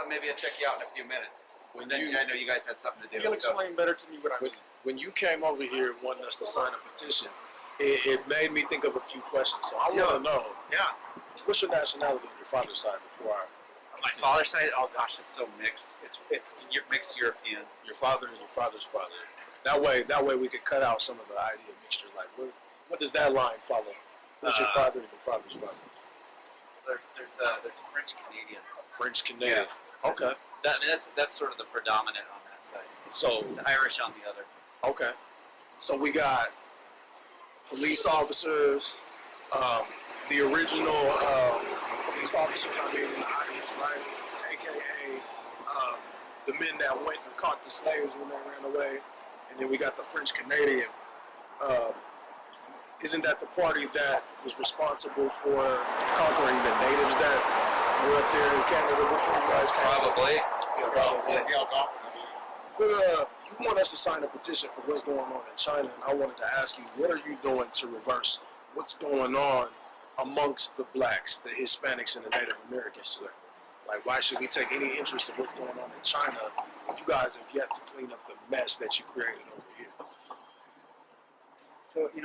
maybe I'll check you out in a few minutes. I know you guys had something to do. You'll explain better to me what I mean. When you came over here wanting us to sign a petition, it made me think of a few questions. So I want to know, what's your nationality on your father's side before I... My father's side, oh gosh, it's so mixed. It's mixed European. Your father and your father's father. That way we could cut out some of the idea of mixture. Like, what does that line follow? What's your father and your father's father? There's a French Canadian. French Canadian. Yeah. Okay. That's sort of the predominant on that side. So the Irish on the other. Okay. So we got police officers, the original police officers I mean in the audience, right? AKA the men that went and caught the slaves when they ran away. And then we got the French Canadian. Isn't that the party that was responsible for conquering the natives that were up there in Canada before you guys came? Probably. But you want us to sign a petition for what's going on in China, and I wanted to ask you, what are you doing to reverse what's going on amongst the blacks, the Hispanics, and the Native Americans? Like, why should we take any interest in what's going on in China when you guys have yet to clean up the mess that you created over here? So I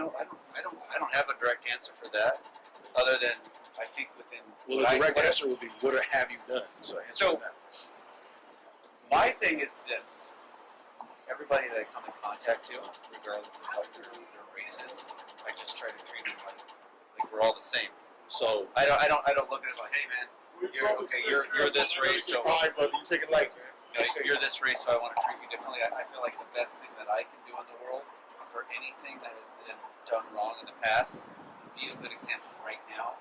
don't have a direct answer for that, other than I think within. Well, the direct answer would be, what have you done? So that. My thing is this: everybody that I come in contact to, regardless of what their race is, I just try to treat them like we're all the same. So I don't look at it like, hey man, you're this race, so you take it like you're this race, so I want to treat you differently. I feel like the best thing that I can do in the world for anything that has been done wrong in the past is be a good example right now,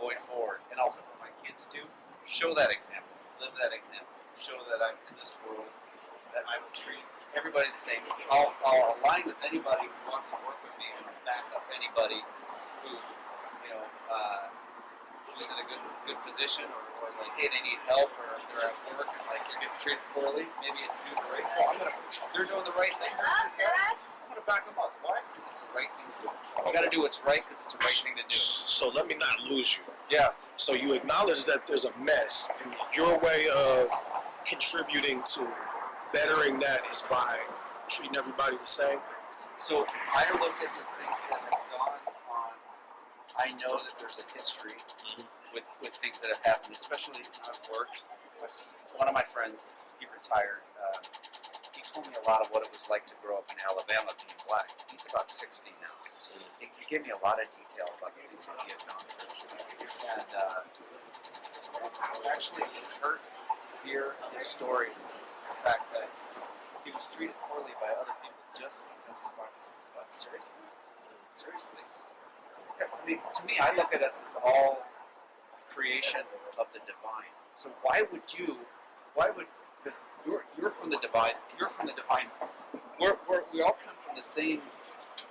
going forward, and also for my kids too. Show that example, live that example, show that I'm in this world, that I will treat everybody the same. I'll align with anybody who wants to work with me, and I'll back up anybody who who's in a good position, or like, hey, they need help, or if they're at work and like you're getting treated poorly, maybe it's due to race. Well, they're doing the right thing. I'm going to back them up. Why? Because it's the right thing to do. You got to do what's right because it's the right thing to do. So let me not lose you. Yeah. So you acknowledge that there's a mess, and your way of contributing to bettering that is by treating everybody the same? So I look at the things that have gone on. I know that there's a history with things that have happened, especially I've worked. One of my friends, he retired. He told me a lot of what it was like to grow up in Alabama being black. He's about 60 now. He gave me a lot of detail about the things that he had gone through. And actually it hurt to hear his story, the fact that he was treated poorly by other people just because he was black. Seriously? Seriously? I mean, to me, I look at us as all creation of the divine. So because you're from the divine, we all come from the same,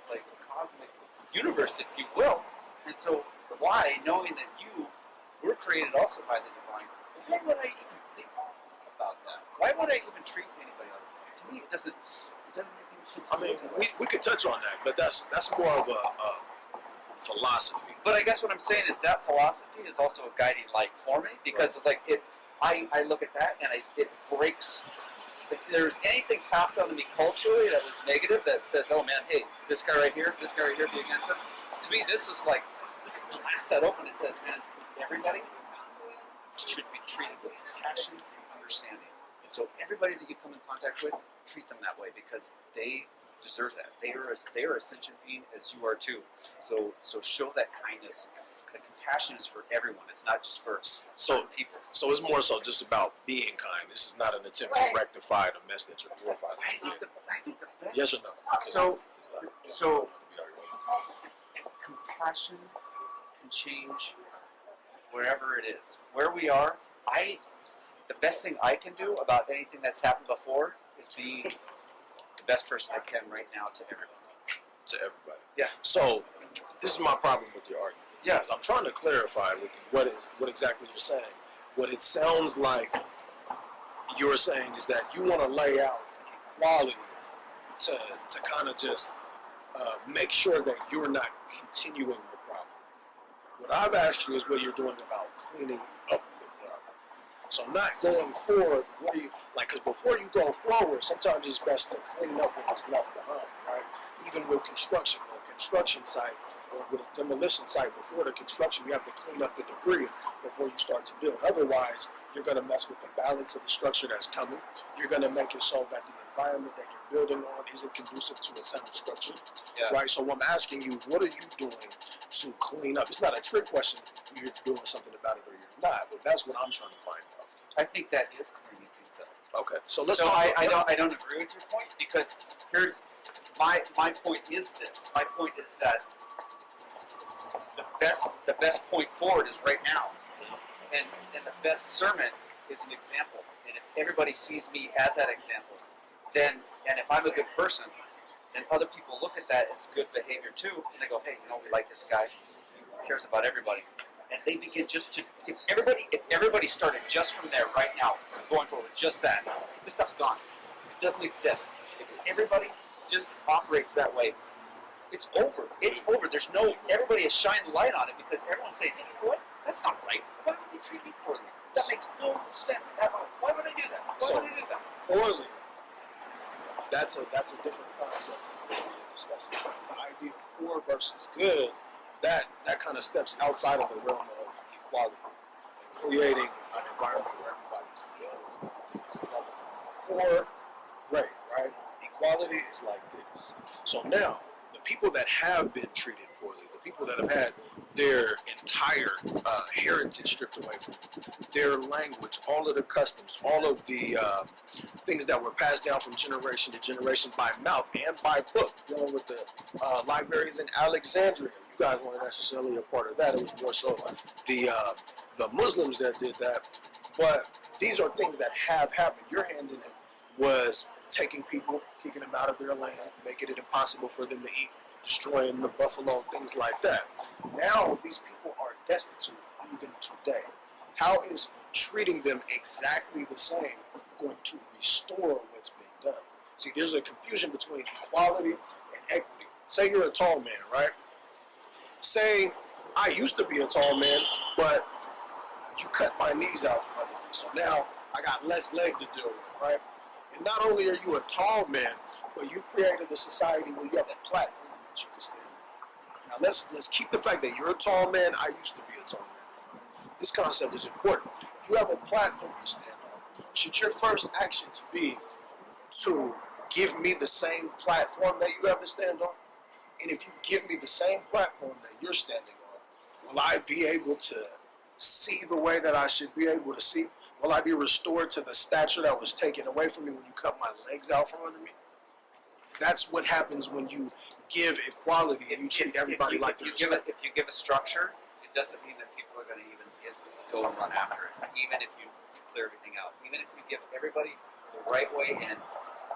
like, cosmic universe, if you will. And so why, knowing that you were created also by the divine, why would I even think about that? Why would I even treat anybody like that? To me, it doesn't make any sense. I mean, we could touch on that, but that's more of a philosophy. But I guess what I'm saying is that philosophy is also a guiding light for me, because it's like I look at that and it breaks. If there's anything passed on to me culturally that was negative, that says, oh man, hey, this guy right here, be against him. To me, this is like, this glass that open, it says, man, everybody should be treated with compassion and understanding. And so everybody that you come in contact with, treat them that way, because they deserve that. They are a sentient being as you are too. So show that kindness. The compassion is for everyone. It's not just for certain people. So it's more so just about being kind. This is not an attempt to rectify the mess that you're glorifying. I think the best. Yes or no? So compassion can change wherever it is. Where we are, the best thing I can do about anything that's happened before is be the best person I can right now to everybody. To everybody. Yeah. So this is my problem with your argument. Yeah. I'm trying to clarify with you what exactly you're saying. What it sounds like you're saying is that you want to lay out equality to kind of just make sure that you're not continuing the problem. What I've asked you is what you're doing about cleaning up the problem. So not going forward, what do you, like, because before you go forward, sometimes it's best to clean up what is left behind, right? Even with construction, on a construction site or with a demolition site, before the construction, you have to clean up the debris before you start to build. Otherwise, you're going to mess with the balance of the structure that's coming. You're going to make it so that the environment that you're building on isn't conducive to a sound structure, right? So I'm asking you, what are you doing to clean up? It's not a trick question. You're doing something about it or you're not, but that's what I'm trying to find out. I think that is cleaning things up. Okay, so let's So talk. I don't agree with your point, because here's my point is this. My point is that the best point forward is right now, and the best sermon is an example. And if everybody sees me as that example, then, and if I'm a good person, then other people look at that as good behavior too, and they go, hey, you know, we like this guy. He cares about everybody. And they begin just to, if everybody started just from there right now, going forward, just that, this stuff's gone. It doesn't exist. If everybody just operates that way, it's over. It's over. There's no, everybody has shined the light on it, because everyone's saying, hey, you know what? That's not right. Why would they treat me poorly? That makes no sense at all. Why would I do that? Why would I do that? Poorly. That's a different concept that we're discussing. The idea of poor versus good, that kind of steps outside of the realm of equality, creating an environment where everybody's equal. Poor, great, right? Equality is like this. So now, the people that have been treated poorly, the people that have had their entire heritage stripped away from them, their language, all of the customs, all of the things that were passed down from generation to generation by mouth and by book, dealing with the libraries in Alexandria. You guys weren't necessarily a part of that. It was more so the Muslims that did that. But these are things that have happened. Your hand in it was taking people, kicking them out of their land, making it impossible for them to eat, destroying the buffalo, things like that. Now these people are destitute even today. How is treating them exactly the same going to restore what's being done? See, there's a confusion between equality and equity. Say you're a tall man, right? Say I used to be a tall man, but you cut my knees out from under me, so now I got less leg to deal with, right? And not only are you a tall man, but you created a society where you have a platform that you can stand on. Now let's keep the fact that you're a tall man. I used to be a tall man. This concept is important. You have a platform to stand on. Should your first action to be to give me the same platform that you have to stand on? And if you give me the same platform that you're standing on, will I be able to see the way that I should be able to see? Will I be restored to the stature that was taken away from me when you cut my legs out from under me? That's what happens when you give equality and you treat everybody like they're if you give a structure, it doesn't mean that people are going to even go and run after it. Even if you clear everything out, even if you give everybody the right way in,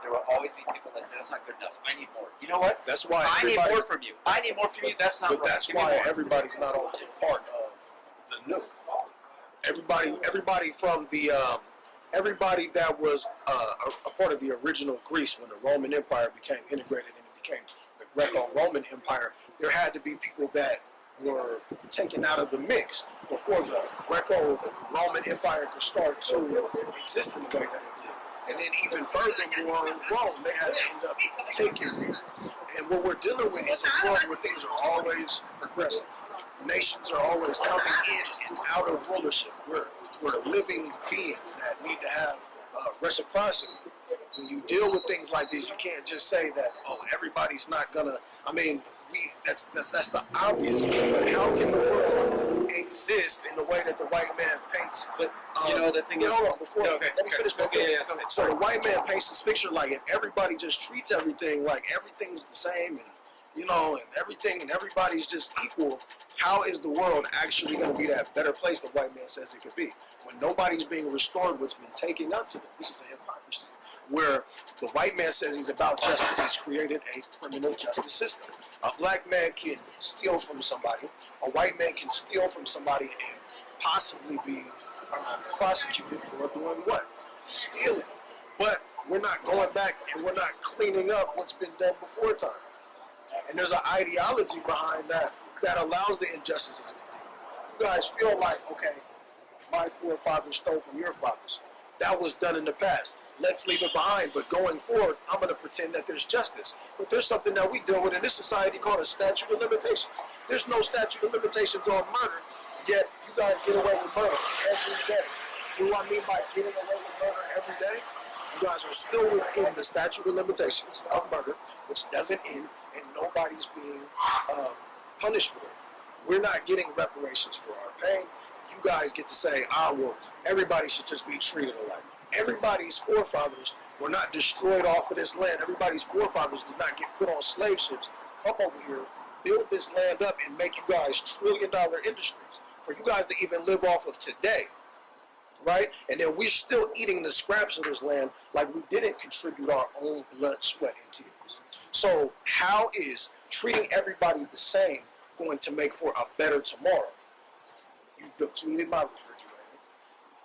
there will always be people that say that's not good enough. I need more. You know what? That's why I need more from you. I need more from you. That's not but right. that's why everybody's not always a part of the new. Everybody from the everybody that was a part of the original Greece when the Roman Empire became integrated and it became the Greco-Roman Empire, there had to be people that were taken out of the mix before the Greco-Roman Empire could start to exist in the way that it did. And then even furthermore, Rome, they had to end up taking. And what we're dealing with is a world where things are always progressive. Nations are always coming in and out of rulership. We're living beings that need to have reciprocity. When you deal with things like this, you can't just say that, oh, everybody's not gonna. I mean, that's the obvious. But how can the world exist in the way that the white man paints? But you know the thing is, hold on, before let me finish. Go ahead. So the white man paints this picture like if everybody just treats everything like everything's the same, and and everything and everybody's just equal. How is the world actually going to be that better place the white man says it could be? When nobody's being restored what's been taken unto them. This is a hypocrisy. Where the white man says he's about justice, he's created a criminal justice system. A black man can steal from somebody, a white man can steal from somebody and possibly be prosecuted for doing what? Stealing. But we're not going back and we're not cleaning up what's been done before time. And there's an ideology behind that allows the injustices. You guys feel like, okay, my forefathers stole from your fathers. That was done in the past. Let's leave it behind. But going forward, I'm going to pretend that there's justice. But there's something that we deal with in this society called a statute of limitations. There's no statute of limitations on murder, yet you guys get away with murder every day. You know what I mean by getting away with murder every day? You guys are still within the statute of limitations of murder, which doesn't end, and nobody's being punished for it. We're not getting reparations for our pain. You guys get to say, well, everybody should just be treated alike. Everybody's forefathers were not destroyed off of this land. Everybody's forefathers did not get put on slave ships. Come over here, build this land up, and make you guys trillion-dollar industries for you guys to even live off of today, right? And then we're still eating the scraps of this land like we didn't contribute our own blood, sweat, and tears. So how is treating everybody the same going to make for a better tomorrow? You've depleted my refrigerator.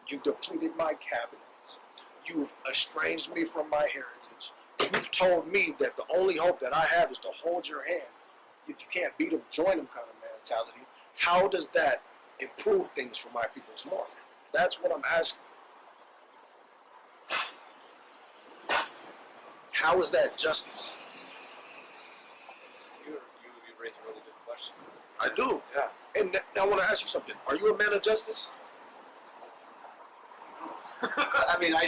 You've depleted my cabinets. You've estranged me from my heritage. You've told me that the only hope that I have is to hold your hand. If you can't beat them, join them kind of mentality. How does that improve things for my people tomorrow? That's what I'm asking. How is that justice? You raise a really good question. I do. Yeah. And now I want to ask you something. Are you a man of justice? I mean, like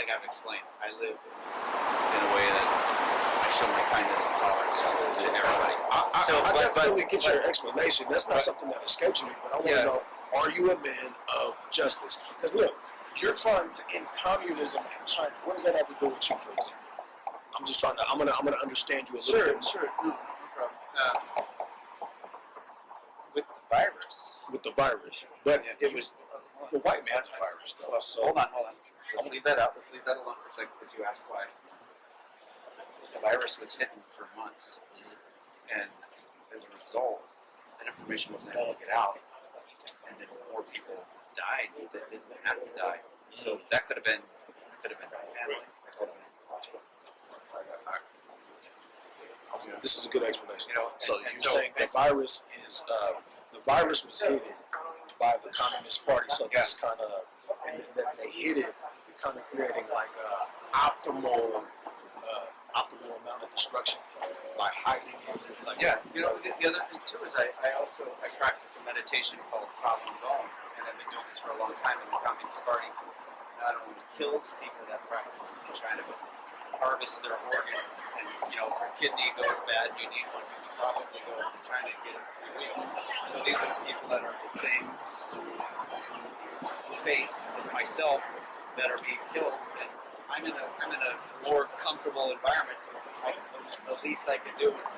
I've explained, I live in a way that I show my kindness and tolerance to everybody. I definitely get your explanation. That's not something that escapes me, but I want to know, are you a man of justice? Because look, you're trying to end communism in China. What does that have to do with you, for example? I'm just trying to, I'm gonna understand you a little bit more. Sure. No problem. With the virus. With the virus. But it was the white man's virus, though. So hold on. Let's leave that out. Let's leave that alone for a second because you asked why. The virus was hidden for months, and as a result, that information wasn't able to get out, and then more people died that didn't have to die. So that could have been my family. this is a good explanation. You know, So you're saying the virus was hidden by the Communist Party, so this kind of, and then they hid it, kind of creating like optimal amount of destruction by hiding it. Like, you know, the other thing too is I practice a meditation called Falun Gong, and I've been doing this for a long time in the Communist Party. Not only kills people that practice this in China, but harvests their organs. And you know, if your kidney goes bad, you need one. You can probably go to China and get it in 3 weeks. So these are the people that are the same faith as myself that are being killed, and I'm in a more comfortable environment. The least I can do is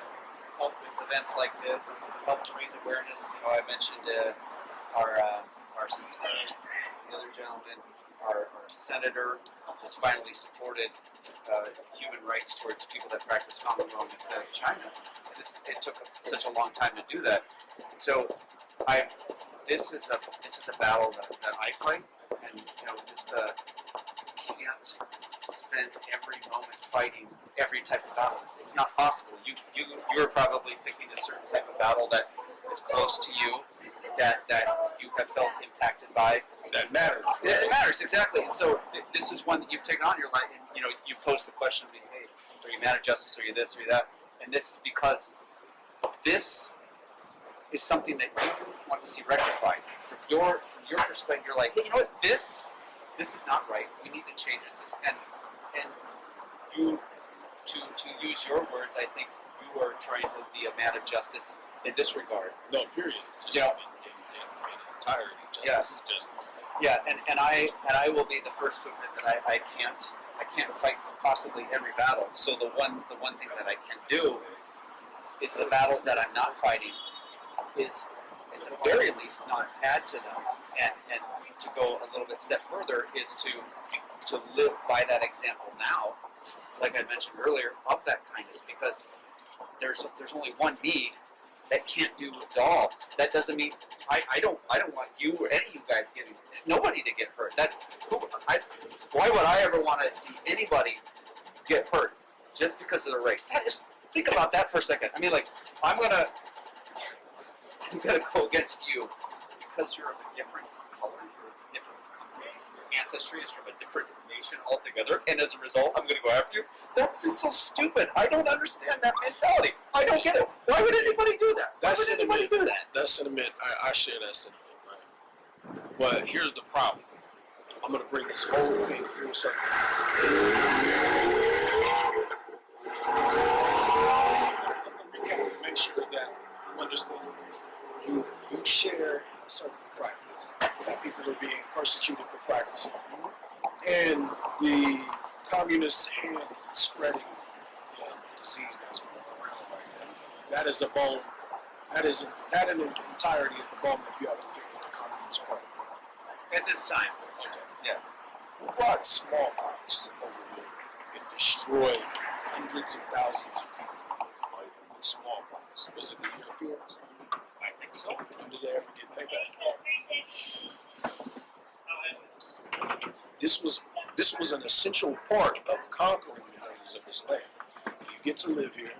help with events like this, help to raise awareness. You know, I mentioned the other gentleman, our senator has finally supported human rights towards people that practice Falun Gong inside of China. It took such a long time to do that. And so this is a battle that I fight, and you know, you can't spend every moment fighting every type of battle. It's not possible. You're probably picking a certain type of battle that is close to you, that you have felt impacted by. that matters. It matters, exactly. And so this is one that you've taken on your life, and you know, you posed the question to me, hey, are you man of justice, are you this, are you that? And this is because this is something that you want to see rectified. From your perspective, you're like, hey, you know what, this is not right. We need to change this. And you, to use your words, I think you are trying to be a man of justice in this regard. No, period. Just in entirety. Justice is justice. Yeah, and I will be the first to admit that I can't fight possibly every battle. So the one thing that I can do is the battles that I'm not fighting is at the very least not add to them, and to go a little bit step further is to live by that example now, like I mentioned earlier, of that kindness, because there's only one me that can't do it all. That doesn't mean I don't want you or any of you guys nobody to get hurt. Why would I ever want to see anybody get hurt just because of the race? Just think about that for a second. I mean, like, I'm going to go against you because you're of a different color, you're of a different country, your ancestry is from a different nation altogether, and as a result, I'm going to go after you. That's just so stupid. I don't understand that mentality. I don't get it. Why would anybody do that? Why would anybody do that? That sentiment, I share that sentiment, right? But here's the problem. I'm going to bring this whole thing full circle. I'm going to recap and make sure that you understand this. You share a certain practice that people are being persecuted for practicing. And the communist hand in spreading the disease that's going around right now. That is a bone. That in entirety is the bone that you have to pick with the Communist Party. At this time. Okay. Yeah. Who brought smallpox over here and destroyed hundreds of thousands of people with smallpox? Was it the Europeans? I think so. And did they ever get payback? This was an essential part of conquering the natives of this land. You get to live here.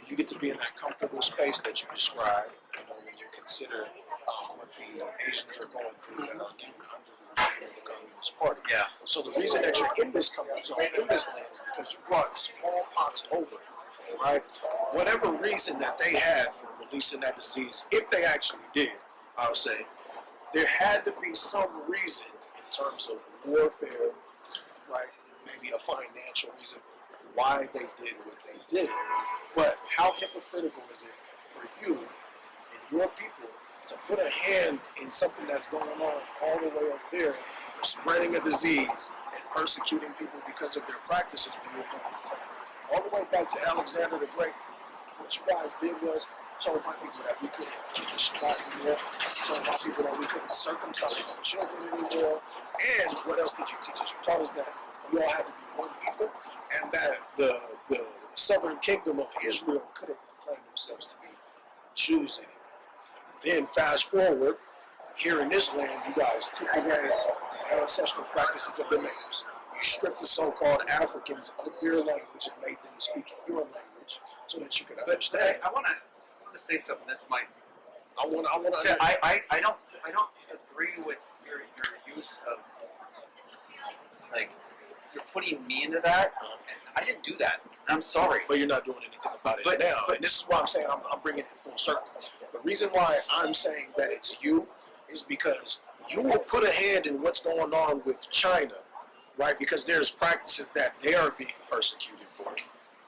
You get to be in that comfortable space that you describe. When you consider what the Asians are going through that are living under the reign of the Communist Party. Yeah. So the reason that you're in this comfort zone, in this land, is because you brought smallpox over, right? Whatever reason that they had for releasing that disease, if they actually did, I would say, there had to be some reason in terms of warfare, right? Maybe a financial reason why they did what they did. But how hypocritical is it for you and your people to put a hand in something that's going on all the way up there for spreading a disease and persecuting people because of their practices when you're doing the same? All the way back to Alexander the Great, what you guys did was told my people that we couldn't keep the Shabbat anymore, told my people that we couldn't circumcise our children anymore, and what else did you teach us? You taught us that we all had to be one people, and that the southern kingdom of Israel couldn't proclaim themselves to be Jews anymore. Then fast forward, here in this land, you guys took away the ancestral practices of the natives. You stripped the so-called Africans of their language and made them speak your language so that you could understand. I want to say something. This might. I want to. So I don't agree with your use of like you're putting me into that. I didn't do that. And I'm sorry. But you're not doing anything about it now. And this is why I'm saying I'm bringing it full circle. The reason why I'm saying that it's you is because you will put a hand in what's going on with China, right? Because there's practices that they are being persecuted for,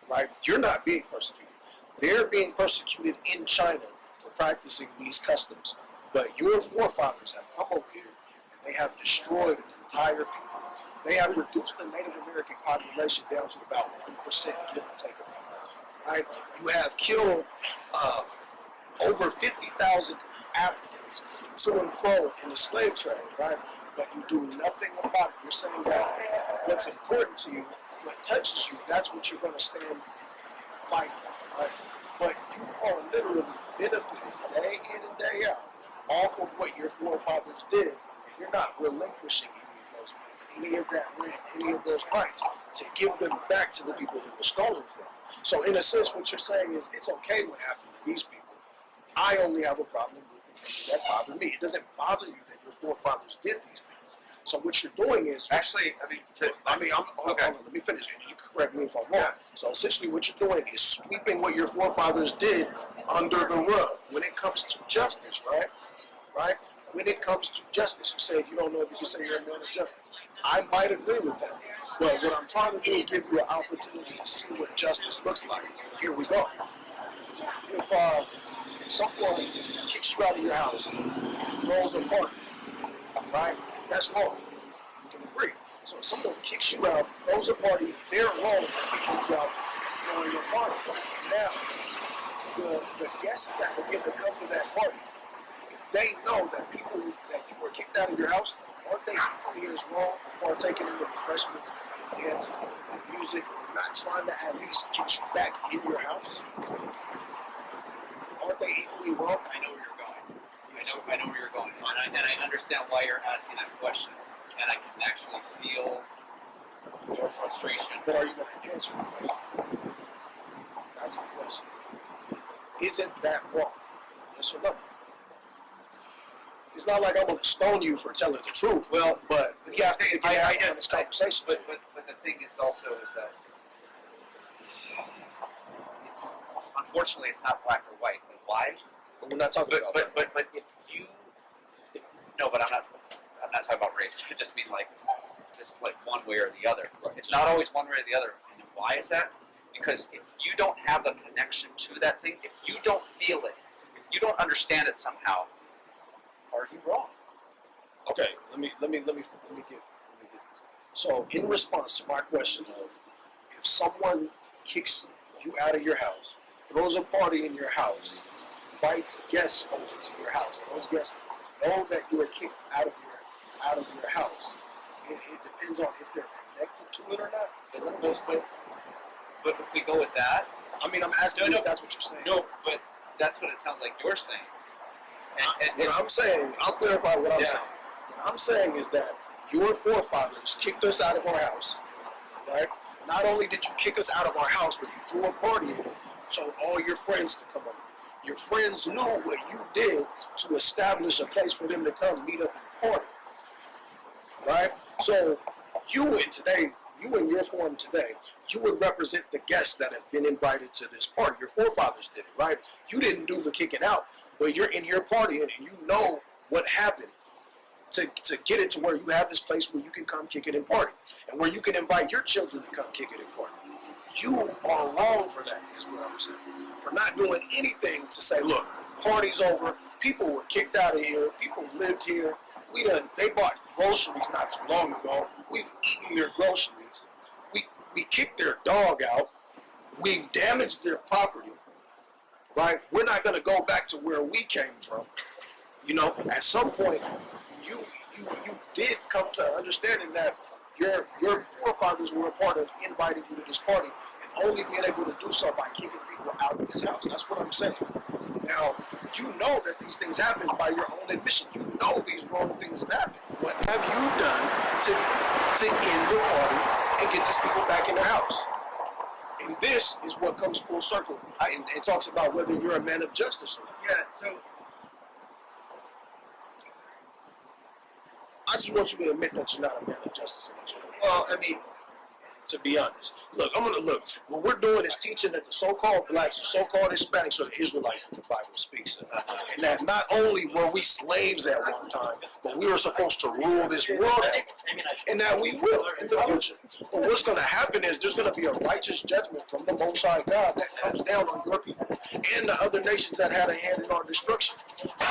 right? You're not being persecuted. They're being persecuted in China for practicing these customs. But your forefathers have come over here and they have destroyed an entire people. They have reduced the Native American population down to about 1%, give or take. Right? You have killed over 50,000 Africans to and fro in the slave trade, right? But you do nothing about it. You're saying that what's important to you, what touches you, that's what you're going to stand and fight for, right? But you are literally benefiting day in and day out off of what your forefathers did, and you're not relinquishing any of that land, any of those rights, to give them back to the people that were stolen from. So in a sense, what you're saying is it's okay what happened to these people. I only have a problem with the things that bother me. It doesn't bother you that your forefathers did these things. So what you're doing is actually, hold on, let me finish. And you can correct me if I'm wrong. Yeah. So essentially, what you're doing is sweeping what your forefathers did under the rug when it comes to justice, right? Right? When it comes to justice, you say you don't know if you can say you're a man of justice. I might agree with that, but what I'm trying to do is give you an opportunity to see what justice looks like. Here we go. If someone kicks you out of your house, throws a party, right? That's wrong. We can agree. So if someone kicks you out, throws a party, they're wrong for kicking you out, throwing a party. Now, the guests that will get to come to that party, if they know that people that you were kicked out of your house, aren't they equally as wrong for partaking in the refreshments, dancing, and music, and not trying to at least get you back in your house? Aren't they equally wrong? I know where you're going. I know where you're going, and I understand why you're asking that question, and I can actually feel your frustration. But are you going to answer the question? That's the question. Isn't that wrong? Yes or no? it's not like I'm going to stone you for telling the truth. Well, but we have to get out of this conversation. But the thing is also is that it's unfortunately it's not black or white. And why? But we're not talking about that. But no, but I'm not talking about race. I just mean like one way or the other. Right. It's not always one way or the other. And why is that? Because if you don't have a connection to that thing, if you don't feel it, if you don't understand it somehow, are you wrong? Okay, let me get this. So, in response to my question of if someone kicks you out of your house, throws a party in your house, invites guests over to your house, those guests know that you are kicked out of your house. It depends on if they're connected to it or not. But if we go with that, I mean, I'm asking you if that's what you're saying. no, but that's what it sounds like you're saying. What I'm saying, I'll clarify what I'm Yeah. saying. What I'm saying is that your forefathers kicked us out of our house, right? Not only did you kick us out of our house, but you threw a party in it, told all your friends to come over. Your friends knew what you did to establish a place for them to come meet up and party, right? So you in your form today, you would represent the guests that have been invited to this party. Your forefathers did it, right? You didn't do the kicking out, but you're in here partying and you know what happened to get it to where you have this place where you can come kick it and party, and where you can invite your children to come kick it and party. You are wrong for that, is what I'm saying. For not doing anything to say, look, party's over, people were kicked out of here, people lived here, they bought groceries not too long ago, we've eaten their groceries, we kicked their dog out, we've damaged their property, right? We're not going to go back to where we came from. You know, at some point, you did come to understanding that your forefathers were a part of inviting you to this party and only being able to do so by kicking people out of this house. That's what I'm saying. Now, you know that these things happen by your own admission. You know these wrong things have happened. What have you done to end the party and get these people back in the house? And this is what comes full circle. It talks about whether you're a man of justice or not. Yeah, so I just want you to admit that you're not a man of justice in that. well, I mean, To be honest, look, what we're doing is teaching that the so-called blacks, the so-called Hispanics, are the Israelites that the Bible speaks of, and that not only were we slaves at one time, but we were supposed to rule this world at and that we will in the future. But what's going to happen is there's going to be a righteous judgment from the Most High God that comes down on your people and the other nations that had a hand in our destruction.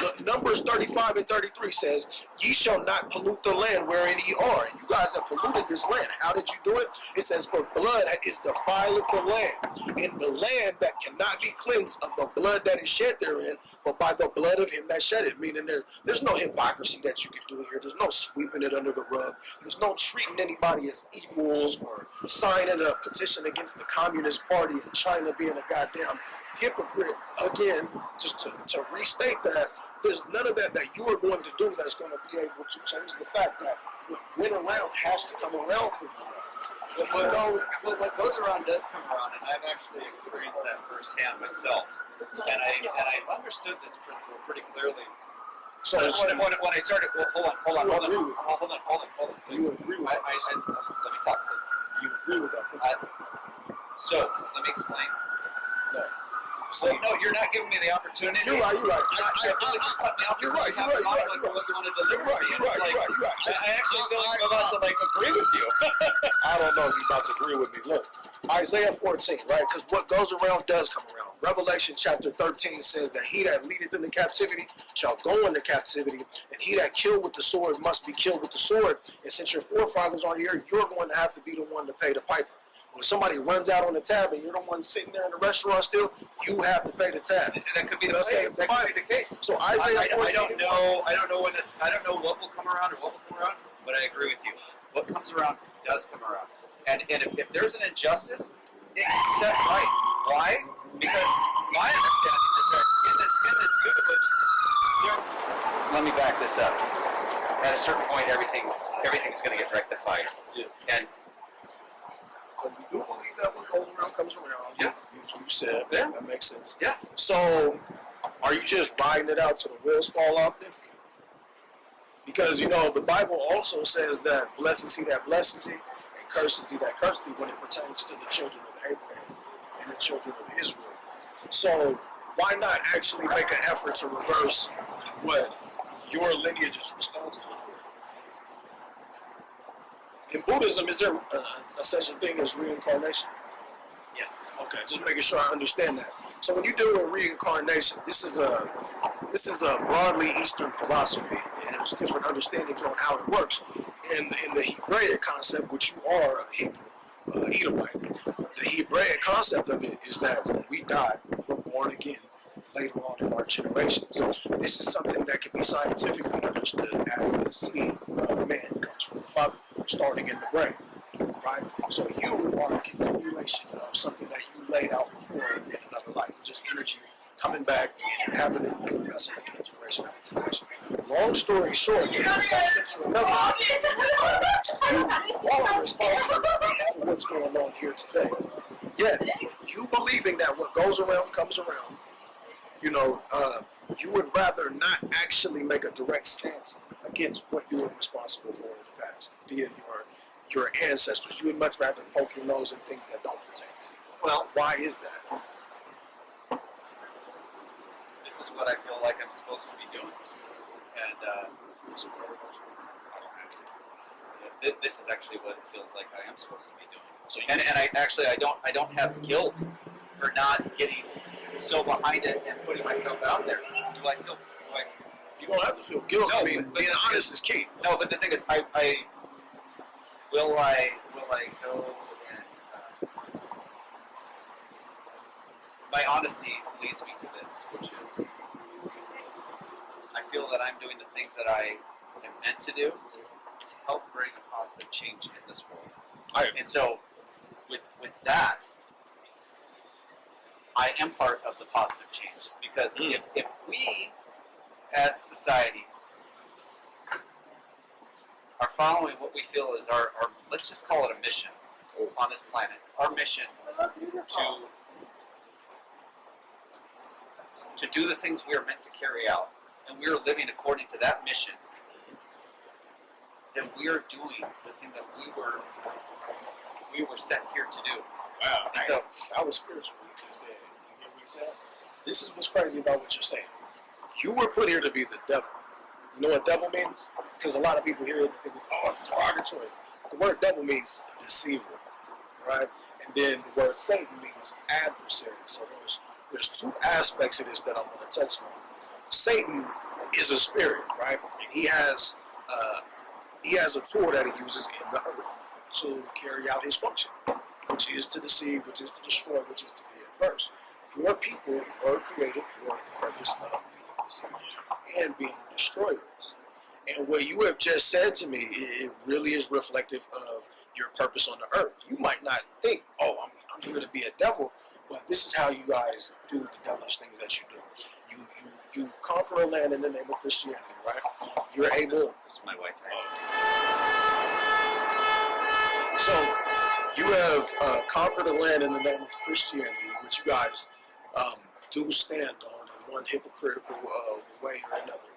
Look, Numbers 35 and 33 says, "Ye shall not pollute the land wherein ye are." And you guys have polluted this land. How did you do it? It says, "For blood is defiled the land, and the land that cannot be cleansed of the blood that is shed therein, but by the blood of him that shed it." Meaning there's no hypocrisy that you can do here. There's no sweeping it under the rug. There's no treating anybody as equals or signing a petition against the Communist Party in China being a goddamn hypocrite. Again, just to restate that, there's none of that you are going to do that's going to be able to change the fact that what went around has to come around for you guys. what goes around does come around, and I've actually experienced that firsthand myself. And I understood this principle pretty clearly. So When I started, well, hold on, You agree with please. You agree with let me talk, please. you agree with that principle? So let me explain. No. So no, you're not giving me the opportunity. You're right. You're right. I actually feel like I'm about to agree with you. I don't know if you're about to agree with me. Look, Isaiah 14, right? Because what goes around does come around. Revelation chapter 13 says that he that leadeth into captivity shall go into captivity, and he that killed with the sword must be killed with the sword. And since your forefathers are here, you're going to have to be the one to pay the piper. When somebody runs out on the tab and you're the one sitting there in the restaurant still, you have to pay the tab. And that could be the case. That could be the case. So Isaiah 14, I don't know when it's. I don't know what will come around or what will come around, but I agree with you. What comes around does come around. And if there's an injustice, it's set right. Why? Because my understanding is that in this universe, let me back this up. At a certain point, everything's going to get rectified. Yeah. And so you do believe that what goes around comes around. Yeah. You said Yeah. that makes sense. yeah, So are you just riding it out till the wheels fall off then? Because, you know, the Bible also says that blesses he that blesses thee and curses he that curses thee when it pertains to the children of Abraham and the children of Israel. So why not actually make an effort to reverse what your lineage is responsible for? In Buddhism, is there a such a thing as reincarnation? Yes. Okay, just making sure I understand that. So when you deal with reincarnation, this is a broadly Eastern philosophy, and there's different understandings on how it works. In the Hebraic concept, which you are a Hebrew, Edomite, the Hebraic concept of it is that when we die, we're born again later on in our generations. This is something that can be scientifically understood as the seed of man comes from the father, starting in the brain. Right? So you are a continuation of something that you laid out before in another life, just energy coming back and inhabiting the rest of the integration of integration. Long story short, in some sense or another, you are responsible for what's going on here today. Yet, you believing that what goes around comes around, you know, you would rather not actually make a direct stance against what you were responsible for in the past via your ancestors. You would much rather poke your nose in things that don't pertain. Well, why is that? This is what I feel like I'm supposed to be doing, and this is actually what it feels like I am supposed to be doing. So you, And I don't have guilt for not getting so behind it and putting myself out there. Do I feel like you don't have to feel guilt. No, I mean, but being honest is key. no? But the thing is, will I go and my honesty leads me to this, which is I feel that I'm doing the things that I am meant to do to help bring a positive change in this world. And so, with that, I am part of the positive change because if we, as a society, are following what we feel is our let's just call it a mission on this planet, our mission to do the things we are meant to carry out, and we are living according to that mission, then we are doing the thing that we were sent here to do. Wow. And so that was spiritual what you just said. You get what you said? This is what's crazy about what you're saying. You were put here to be the devil. You know what devil means? Because a lot of people hear it and think it's derogatory. The word devil means deceiver, right? And then the word Satan means adversary. So there's two aspects of this that I'm going to touch on. Satan is a spirit, right? And he has a tool that he uses in the earth to carry out his function, which is to deceive, which is to destroy, which is to be adverse. Your people were created for the purpose of being deceivers and being destroyers. And what you have just said to me, it really is reflective of your purpose on the earth. You might not think, oh, I'm here to be a devil, but this is how you guys do the devilish things that you do. You conquer a land in the name of Christianity, right? You're able. This is my wife. So you have conquered a land in the name of Christianity, which you guys do stand on in one hypocritical way or another.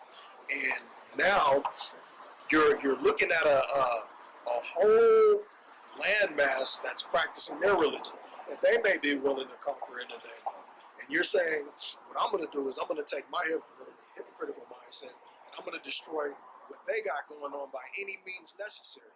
And now you're looking at a whole landmass that's practicing their religion that they may be willing to conquer in the name of. And you're saying, what I'm going to do is I'm going to take my hypocritical mindset and I'm going to destroy what they got going on by any means necessary.